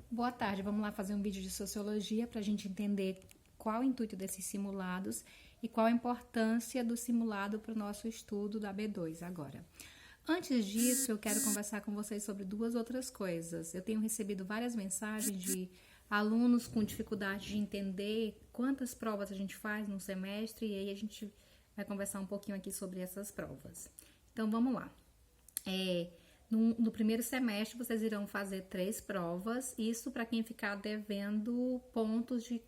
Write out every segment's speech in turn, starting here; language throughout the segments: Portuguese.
Boa tarde, vamos lá fazer um vídeo de sociologia para a gente entender qual o intuito desses simulados e qual a importância do simulado para o nosso estudo da B2 agora. Antes disso, eu quero conversar com vocês sobre duas outras coisas. Eu tenho recebido várias mensagens de alunos com dificuldade de entender quantas provas a gente faz no semestre, e aí a gente vai conversar um pouquinho aqui sobre essas provas. Então, vamos lá. No primeiro semestre, vocês irão fazer 3 provas, isso para quem ficar devendo pontos de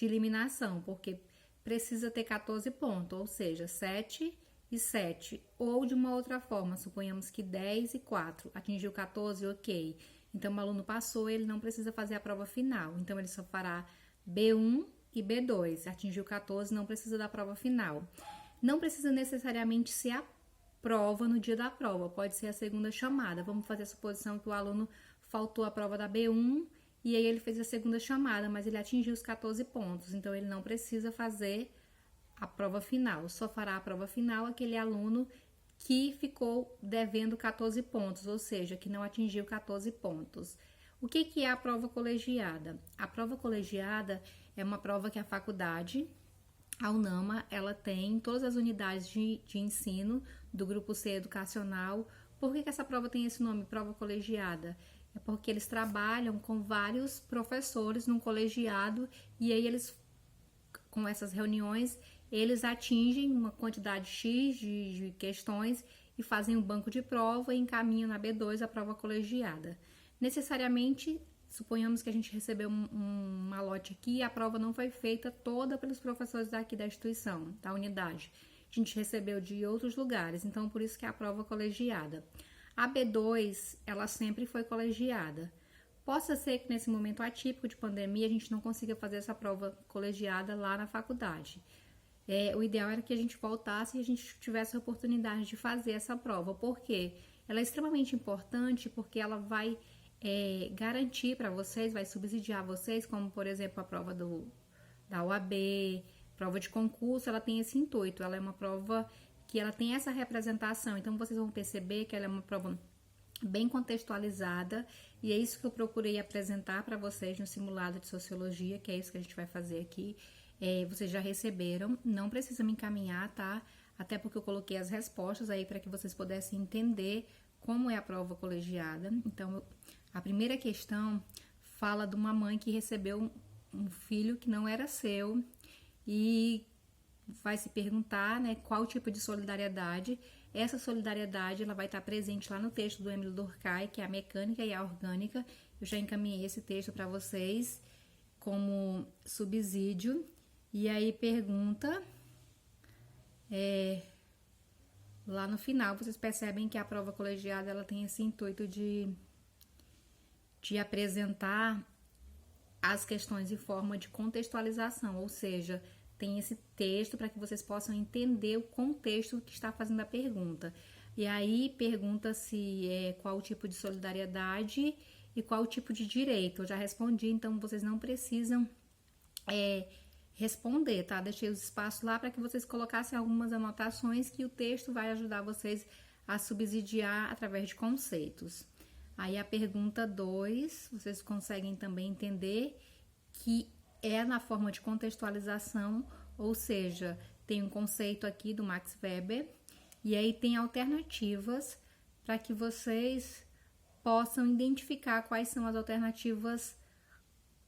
eliminação, porque precisa ter 14 pontos, ou seja, 7 e 7, ou de uma outra forma, suponhamos que 10 e 4, atingiu 14, ok. Então, o aluno passou, ele não precisa fazer a prova final, então ele só fará B1 e B2, atingiu 14, não precisa da prova final. Não precisa necessariamente ser a prova no dia da prova, pode ser a segunda chamada. Vamos fazer a suposição que o aluno faltou a prova da B1 e aí ele fez a segunda chamada, mas ele atingiu os 14 pontos, então ele não precisa fazer a prova final, só fará a prova final aquele aluno que ficou devendo 14 pontos, ou seja, que não atingiu 14 pontos. O que é a prova colegiada? A prova colegiada é uma prova que a faculdade, a UNAMA, ela tem em todas as unidades de ensino do grupo C educacional. Por que essa prova tem esse nome, prova colegiada? É porque eles trabalham com vários professores num colegiado e aí eles, com essas reuniões, eles atingem uma quantidade X de questões e fazem um banco de prova e encaminham na B2 a prova colegiada. Necessariamente, suponhamos que a gente recebeu um malote aqui e a prova não foi feita toda pelos professores daqui da instituição, da unidade. A gente recebeu de outros lugares, então por isso que é a prova colegiada. A B2, ela sempre foi colegiada. Possa ser que nesse momento atípico de pandemia a gente não consiga fazer essa prova colegiada lá na faculdade. O ideal era que a gente voltasse e a gente tivesse a oportunidade de fazer essa prova. Por quê? Ela é extremamente importante porque ela vai garantir para vocês, vai subsidiar vocês, como por exemplo a prova da OAB, prova de concurso, ela tem esse intuito, ela é uma prova que ela tem essa representação, então vocês vão perceber que ela é uma prova bem contextualizada e é isso que eu procurei apresentar para vocês no simulado de sociologia, que é isso que a gente vai fazer aqui. Vocês já receberam, não precisa me encaminhar, tá? Até porque eu coloquei as respostas aí para que vocês pudessem entender como é a prova colegiada. Então, a primeira questão fala de uma mãe que recebeu um filho que não era seu e vai se perguntar, né, qual tipo de solidariedade. Essa solidariedade ela vai estar presente lá no texto do Émile Durkheim, que é a mecânica e a orgânica. Eu já encaminhei esse texto para vocês como subsídio. E aí pergunta, lá no final vocês percebem que a prova colegiada ela tem esse intuito de apresentar as questões em forma de contextualização, ou seja, tem esse texto para que vocês possam entender o contexto que está fazendo a pergunta. E aí pergunta-se qual o tipo de solidariedade e qual o tipo de direito. Eu já respondi, então vocês não precisam responder, tá? Deixei os espaços lá para que vocês colocassem algumas anotações que o texto vai ajudar vocês a subsidiar através de conceitos. Aí a pergunta 2, vocês conseguem também entender que é na forma de contextualização, ou seja, tem um conceito aqui do Max Weber e aí tem alternativas para que vocês possam identificar quais são as alternativas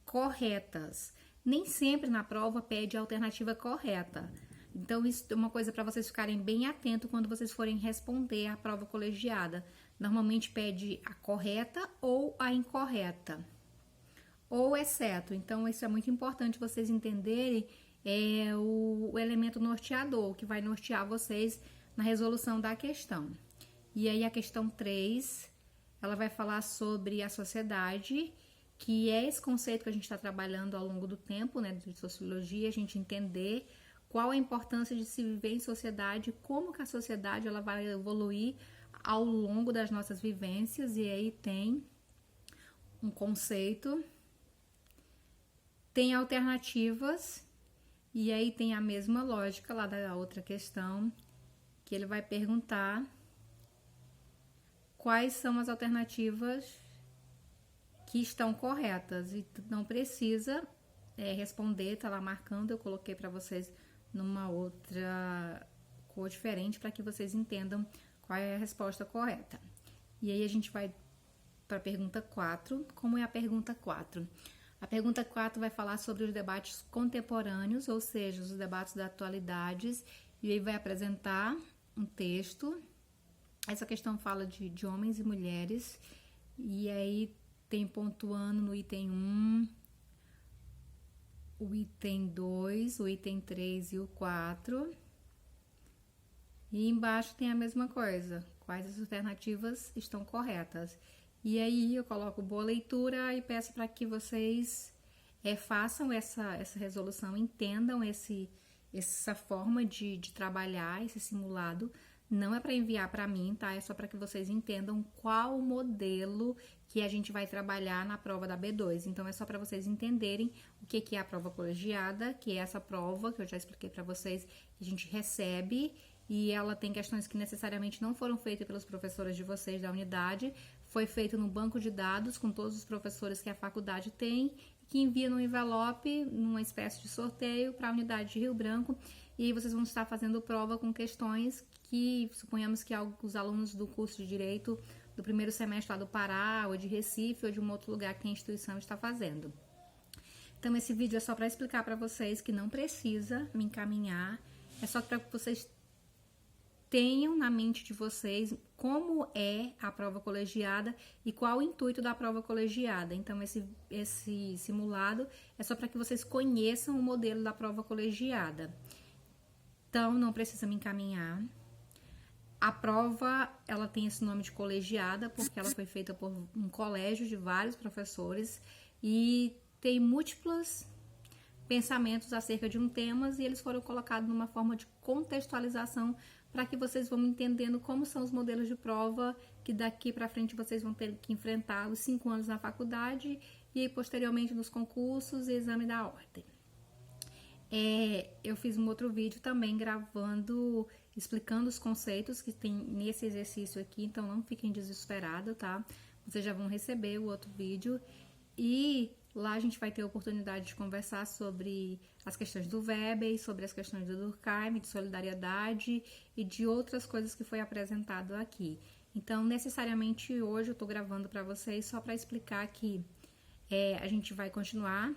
corretas. Nem sempre na prova pede a alternativa correta. Então, isso é uma coisa para vocês ficarem bem atentos quando vocês forem responder a prova colegiada. Normalmente pede a correta ou a incorreta, ou exceto. Então, isso é muito importante vocês entenderem o elemento norteador, que vai nortear vocês na resolução da questão. E aí, a questão 3, ela vai falar sobre a sociedade, que é esse conceito que a gente está trabalhando ao longo do tempo, né, de sociologia, a gente entender qual a importância de se viver em sociedade, como que a sociedade ela vai evoluir ao longo das nossas vivências, e aí tem um conceito, tem alternativas, e aí tem a mesma lógica lá da outra questão, que ele vai perguntar quais são as alternativas que estão corretas e não precisa responder, tá lá marcando, eu coloquei para vocês numa outra cor diferente para que vocês entendam qual é a resposta correta. E aí a gente vai para a pergunta 4. Como é a pergunta 4? A pergunta 4 vai falar sobre os debates contemporâneos, ou seja, os debates da atualidade, e aí vai apresentar um texto. Essa questão fala de homens e mulheres, e aí tem pontuando no item 1, o item 2, o item 3 e o 4. E embaixo tem a mesma coisa, quais as alternativas estão corretas. E aí eu coloco boa leitura e peço para que vocês façam essa resolução, entendam essa forma de trabalhar esse simulado. Não é para enviar para mim, tá? É só para que vocês entendam qual o modelo que a gente vai trabalhar na prova da B2. Então, é só para vocês entenderem o que é a prova colegiada, que é essa prova que eu já expliquei para vocês, que a gente recebe, e ela tem questões que necessariamente não foram feitas pelos professores de vocês da unidade, foi feito no banco de dados com todos os professores que a faculdade tem, que envia no envelope, numa espécie de sorteio para a unidade de Rio Branco, e aí vocês vão estar fazendo prova com questões que suponhamos que os alunos do curso de Direito do primeiro semestre lá do Pará, ou de Recife, ou de um outro lugar que tem instituição está fazendo. Então, esse vídeo é só para explicar para vocês que não precisa me encaminhar, é só para que vocês tenham na mente de vocês como é a prova colegiada e qual o intuito da prova colegiada. Então, esse simulado é só para que vocês conheçam o modelo da prova colegiada. Então, não precisa me encaminhar. A prova, ela tem esse nome de colegiada porque ela foi feita por um colégio de vários professores e tem múltiplos pensamentos acerca de um tema e eles foram colocados numa forma de contextualização para que vocês vão entendendo como são os modelos de prova que daqui para frente vocês vão ter que enfrentar os 5 anos na faculdade e posteriormente nos concursos e exame da ordem. Eu fiz um outro vídeo também gravando, explicando os conceitos que tem nesse exercício aqui, então não fiquem desesperados, tá? Vocês já vão receber o outro vídeo e lá a gente vai ter a oportunidade de conversar sobre as questões do Weber, sobre as questões do Durkheim, de solidariedade e de outras coisas que foi apresentado aqui. Então, necessariamente hoje eu tô gravando para vocês só para explicar que a gente vai continuar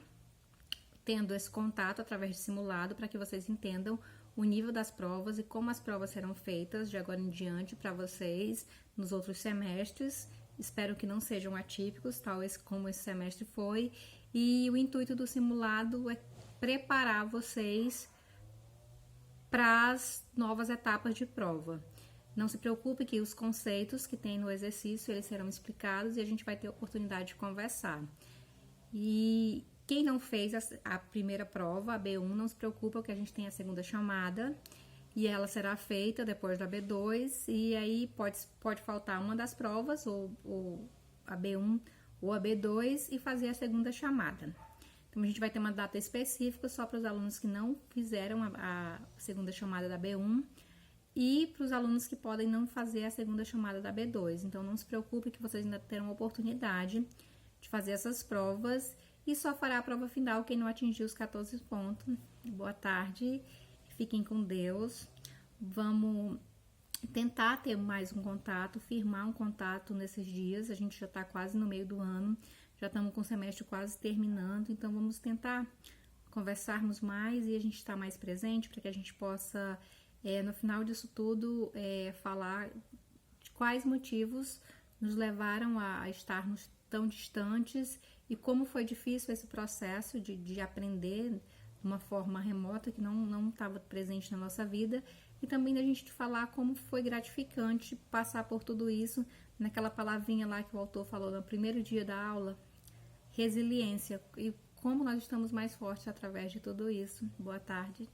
tendo esse contato através de simulado para que vocês entendam o nível das provas e como as provas serão feitas de agora em diante para vocês nos outros semestres. Espero que não sejam atípicos, tal como esse semestre foi. E o intuito do simulado é preparar vocês para as novas etapas de prova. Não se preocupe que os conceitos que tem no exercício, eles serão explicados e a gente vai ter a oportunidade de conversar. E quem não fez a primeira prova, a B1, não se preocupa que a gente tem a segunda chamada e ela será feita depois da B2 e aí pode faltar uma das provas, ou a B1 ou a B2 e fazer a segunda chamada. Então, a gente vai ter uma data específica só para os alunos que não fizeram a segunda chamada da B1 e para os alunos que podem não fazer a segunda chamada da B2. Então, não se preocupe que vocês ainda terão a oportunidade de fazer essas provas e só fará a prova final quem não atingir os 14 pontos. Boa tarde, fiquem com Deus. Vamos tentar ter mais um contato, firmar um contato nesses dias. A gente já está quase no meio do ano, já estamos com o semestre quase terminando, então vamos tentar conversarmos mais e a gente estar mais presente para que a gente possa, no final disso tudo, falar de quais motivos nos levaram a estarmos tão distantes e como foi difícil esse processo de aprender de uma forma remota que não estava presente na nossa vida, e também da gente falar como foi gratificante passar por tudo isso, naquela palavrinha lá que o autor falou no primeiro dia da aula, resiliência, e como nós estamos mais fortes através de tudo isso. Boa tarde.